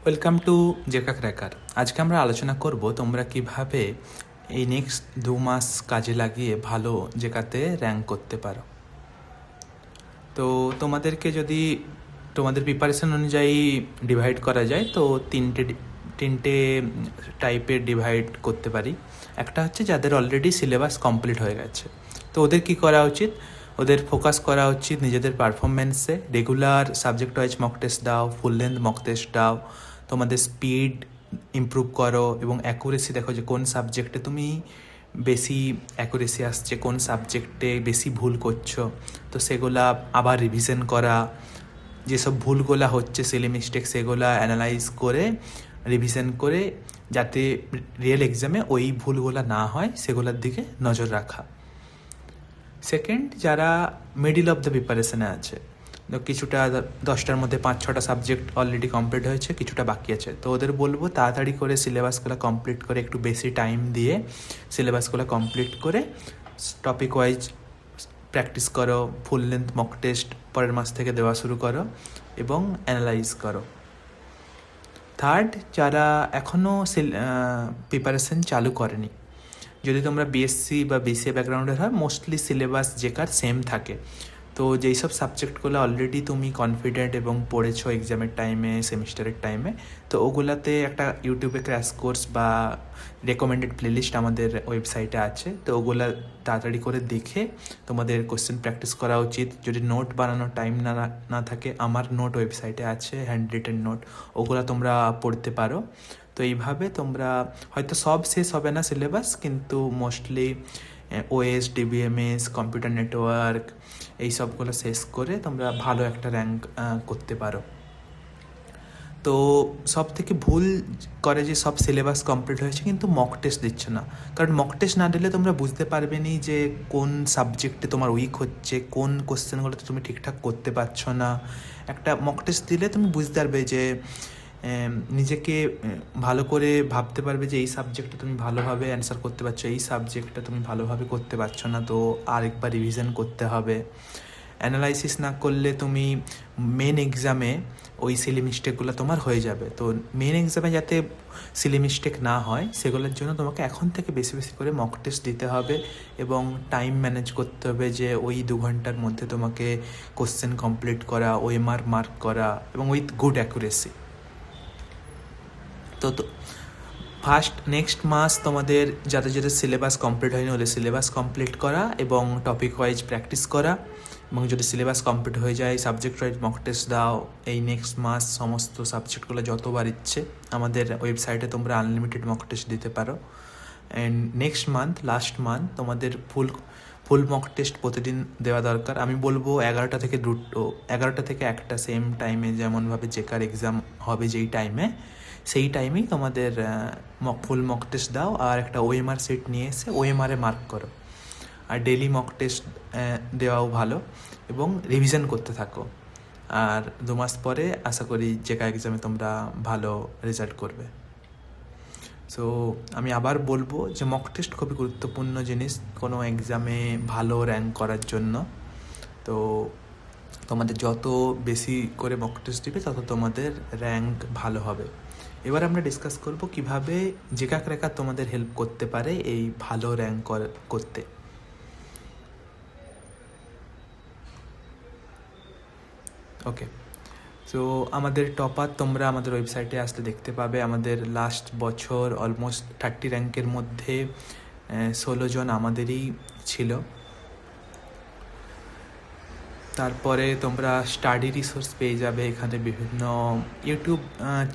Welcome to জেকা cracker. আজকে আমরা আলোচনা করব তোমরা কিভাবে এই নেক্সট 2 মাস কাজে লাগিয়ে ভালো জেকাতে র্যাঙ্ক করতে পারো। তো তোমাদেরকে যদি তোমাদের প্রিপারেশন অনুযায়ী ডিভাইড করা যায় তো তিনটে টাইপের ডিভাইড করতে পারি। একটা হচ্ছে যাদের অলরেডি সিলেবাস কমপ্লিট হয়ে গেছে, তো ওদের কি করা উচিত, ওদের ফোকাস করা উচিত নিজেদের পারফরমেন্সে। Regular subject wise mock test দাও, ফুল লেন্থ মক টেস্ট দাও, তোমাদের স্পিড ইমপ্রুভ করো এবং অ্যাকুরেসি দেখো যে কোন সাবজেক্টে তুমি বেশি অ্যাকুরেসি আসছে, কোন সাবজেক্টে বেশি ভুল করছো, তো সেগুলা আবার রিভিশন করা। যেসব ভুলগুলা হচ্ছে সিলি মিস্টেক, সেগুলা অ্যানালাইজ করে রিভিশন করে যাতে রিয়েল এক্সামে ওই ভুলগুলা না হয় সেগুলোর দিকে নজর রাখা। সেকেন্ড, যারা মিডিল অফ দ্য প্রিপারেশনে আছে, তো কিছুটা 10টার মধ্যে 5-6টা সাবজেক্ট অলরেডি কমপ্লিট হয়েছে, কিছুটা বাকি আছে, তো ওদের বলবো তাড়াতাড়ি করে সিলেবাসগুলো কমপ্লিট করে একটু বেশি টাইম দিয়ে সিলেবাসগুলো কমপ্লিট করে টপিক ওয়াইজ প্র্যাকটিস করো, ফুল লেন্থ মক টেস্ট পরের মাস থেকে দেওয়া শুরু করো এবং অ্যানালাইজ করো। থার্ড, যারা এখনও প্রিপারেশন চালু করেনি, যদি তোমরা বিএসসি বা বিসিএ ব্যাকগ্রাউন্ডের হয়, মোস্টলি সিলেবাস জেকার সেম থাকে। তো যেই সব সাবজেক্টগুলো অলরেডি তুমি কনফিডেন্ট এবং পড়েছো এক্সামের টাইমে, সেমিস্টারের টাইমে, তো ওগুলাতে একটা ইউটিউবে ক্র্যাশ কোর্স বা রেকমেন্ডেড প্লেলিস্ট আমাদের ওয়েবসাইটে আছে, তো ওগুলা তাড়াতাড়ি করে দেখে তোমাদের কোশ্চেন প্র্যাকটিস করা উচিত। যদি নোট বানানোর টাইম না থাকে, আমার নোট ওয়েবসাইটে আছে, হ্যান্ড রিটেন নোট, ওগুলা তোমরা পড়তে পারো। তো এইভাবে তোমরা হয়তো সব শেষ হবে না সিলেবাস, কিন্তু mostly OS, DBMS, computer network, এই সবগুলো শেষ করে তোমরা ভালো একটা র্যাঙ্ক করতে পারো। তো সব থেকে ভুল করে যে সব সিলেবাস কমপ্লিট হয়েছে কিন্তু মক টেস্ট দিচ্ছে না, কারণ মক টেস্ট না দিলে তোমরা বুঝতে পারবে নি যে কোন সাবজেক্টে তোমার উইক হচ্ছে, কোন কোশ্চেনগুলোতে তুমি ঠিকঠাক করতে পারছো না। একটা মক টেস্ট দিলে তুমি বুঝতে পারবে যে নিজেকে ভালো করে ভাবতে পারবে যে এই সাবজেক্টটা তুমি ভালোভাবে অ্যান্সার করতে পারছো, এই সাবজেক্টটা তুমি ভালোভাবে করতে পারছো না, তো আরেকবার রিভিশন করতে হবে। অ্যানালাইসিস না করলে তুমি মেন এক্সামে ওই সিলি মিস্টেকগুলো তোমার হয়ে যাবে। তো মেন এক্সামে যাতে সিলি মিস্টেক না হয় সেগুলোর জন্য তোমাকে এখন থেকে বেশি বেশি করে মক টেস্ট দিতে হবে এবং টাইম ম্যানেজ করতে হবে, যে ওই 2 ঘন্টার মধ্যে তোমাকে কোশ্চেন কমপ্লিট করা, ওএমআর মার্ক করা এবং উইথ গুড অ্যাকুরেসি। তো ফার্স্ট নেক্সট মাস তোমাদের যাদের যাদের সিলেবাস কমপ্লিট হয়নি ওদের সিলেবাস কমপ্লিট করা এবং টপিক ওয়াইজ প্র্যাকটিস করা, এবং যদি সিলেবাস কমপ্লিট হয়ে যায় সাবজেক্ট ওয়াইজ মক টেস্ট দাও। এই নেক্সট মাস সমস্ত সাবজেক্টগুলো যতবার ইচ্ছে আমাদের ওয়েবসাইটে তোমরা আনলিমিটেড মক টেস্ট দিতে পারো। And next month, last month তোমাদের ফুল মক টেস্ট প্রতিদিন দেওয়া দরকার। আমি বলবো 11টা থেকে 1টা সেম টাইমে, যেমনভাবে জেকার এক্সাম হবে যেই টাইমে, সেই টাইমেই তোমাদের ফুল মক টেস্ট দাও আর একটা ওএমআর সেট নিয়ে এসে ওএমআরে মার্ক করো। আর ডেলি মক টেস্ট দেওয়াও ভালো এবং রিভিশন করতে থাকো। আর 2 মাস পরে আশা করি জেকা এক্সামে তোমরা ভালো রেজাল্ট করবে। সো আমি আবার বলবো যে মক টেস্ট খুবই গুরুত্বপূর্ণ জিনিস কোনো এক্সামে ভালো র্যাঙ্ক করার জন্য। তো তোমাদের যত বেশি করে মক টেস্ট দিবে তত তোমাদের র্যাঙ্ক ভালো হবে। এবার আমরা ডিসকাস করব কিভাবে জেকা ক্র্যাকার তোমাদের হেল্প করতে পারে এই ভালো র্যাঙ্ক করতে। ওকে, সো আমাদের টপার তোমরা আমাদের ওয়েবসাইটে আসলে দেখতে পাবে। আমাদের লাস্ট বছর অলমোস্ট 30 র্যাঙ্কের মধ্যে 16 জন আমাদেরই ছিল। তারপরে তোমরা স্টাডি রিসোর্স পেয়ে যাবে, এখানে বিভিন্ন ইউটিউব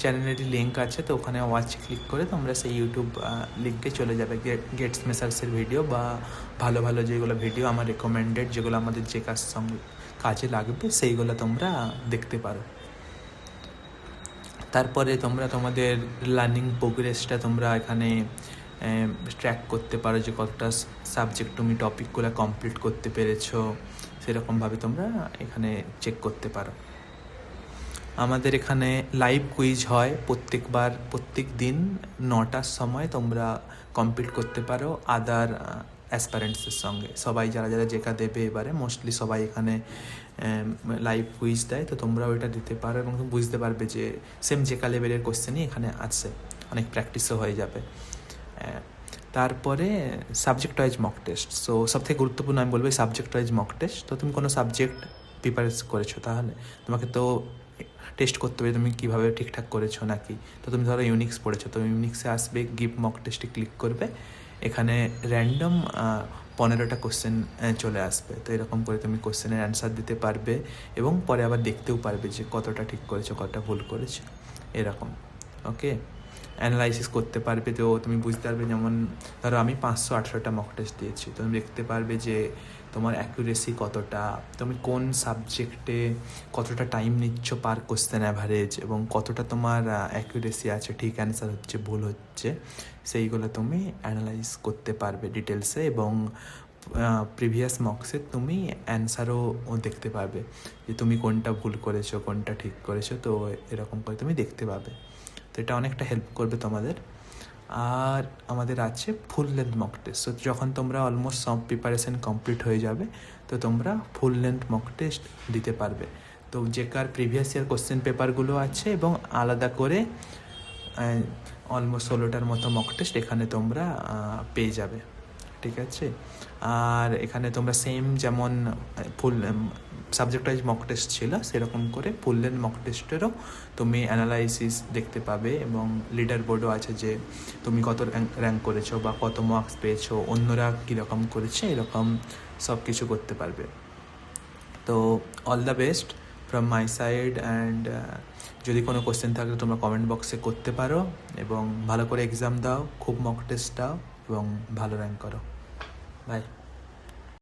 চ্যানেলেরই লিঙ্ক আছে, তো ওখানে ওয়াচে ক্লিক করে তোমরা সেই ইউটিউব লিঙ্কে চলে যাবে। গেটস মেসার্সের ভিডিও বা ভালো ভালো যেগুলো ভিডিও আমার রেকমেন্ডেড, যেগুলো আমাদের যে কাজে লাগবে সেইগুলো তোমরা দেখতে পারো। তারপরে তোমরা তোমাদের লার্নিং প্রোগ্রেসটা তোমরা এখানে ট্র্যাক করতে পারো, যে কতটা সাবজেক্ট তুমি টপিকগুলো কমপ্লিট করতে পেরেছো, সেরকমভাবে তোমরা এখানে চেক করতে পারো। আমাদের এখানে লাইভ কুইজ হয় প্রত্যেক দিন 9টার সময়, তোমরা কমপ্লিট করতে পারো আদার অ্যাসপারেন্টসের সঙ্গে। সবাই যারা যারা জেকা দেবে এবারে মোস্টলি সবাই এখানে লাইভ কুইজ দেয়, তো তোমরা ওইটা দিতে পারো এবং বুঝতে পারবে যে সেম জেকা লেভেলের কোশ্চেনই এখানে আছে, অনেক প্র্যাকটিসও হয়ে যাবে। তারপরে subject wise mock test. So সবথেকে গুরুত্বপূর্ণ আমি বলবো সাবজেক্ট ওয়াইজ মক টেস্ট। তো তুমি কোনো সাবজেক্ট প্রিপারেস করেছো, তাহলে তোমাকে তো টেস্ট করতে হবে তুমি কীভাবে ঠিকঠাক করেছো নাকি। তো তুমি ধরো ইউনিক্স পড়েছো, তো ইউনিক্সে আসবে গিভ মক টেস্টে ক্লিক করবে, এখানে র্যান্ডম 15টা কোশ্চেন চলে আসবে। তো এরকম করে তুমি কোশ্চেনের অ্যান্সার দিতে পারবে এবং পরে আবার দেখতেও পারবে যে কতটা ঠিক করেছো কতটা ভুল করেছো এরকম। ওকে, অ্যানালাইসিস করতে পারবে। তো তুমি বুঝতে পারবে, যেমন ধরো আমি 518টা মক টেস্ট দিয়েছি, তো তুমি দেখতে পারবে যে তোমার অ্যাকুরেসি কতটা, তুমি কোন সাবজেক্টে কতটা টাইম নিচ্ছ পার কোশ্চেন অ্যাভারেজ, এবং কতটা তোমার অ্যাকুরেসি আছে, ঠিক অ্যান্সার হচ্ছে ভুল হচ্ছে, সেইগুলো তুমি অ্যানালাইজ করতে পারবে ডিটেলসে। এবং প্রিভিয়াস মকসে তুমি অ্যান্সারও দেখতে পাবে যে তুমি কোনটা ভুল করেছো কোনটা ঠিক করেছো, তো এরকম করে তুমি দেখতে পাবে। তো এটা অনেকটা হেল্প করবে তোমাদের। আর আমাদের আছে full length mock test. So যখন তোমরা অলমোস্ট সব প্রিপারেশন কমপ্লিট হয়ে যাবে, তো তোমরা ফুল লেন্থ মক টেস্ট দিতে পারবে। তো জেকার প্রিভিয়াস ইয়ার কোশ্চেন পেপারগুলো আছে এবং আলাদা করে অলমোস্ট 16টার মতো মক টেস্ট এখানে তোমরা পেয়ে যাবে, ঠিক আছে। আর এখানে তোমরা সেম যেমন ফুল সাবজেক্ট ওয়াইজ মক টেস্ট ছিল, সেরকম করে ফুল লেন্থ মক টেস্টেরও তুমি অ্যানালাইসিস দেখতে পাবে এবং লিডার বোর্ডও আছে যে তুমি কত র্যাঙ্ক করেছো বা কত মার্কস পেয়েছো, অন্যরা কীরকম করেছে, এরকম সব কিছু করতে পারবে। তো all the best from my side. And যদি কোনো কোশ্চেন থাকলে তোমরা কমেন্ট বক্সে করতে পারো এবং ভালো করে এক্সাম দাও, খুব মক টেস্ট দাও এবং ভালো র্যাঙ্ক করো। বাই।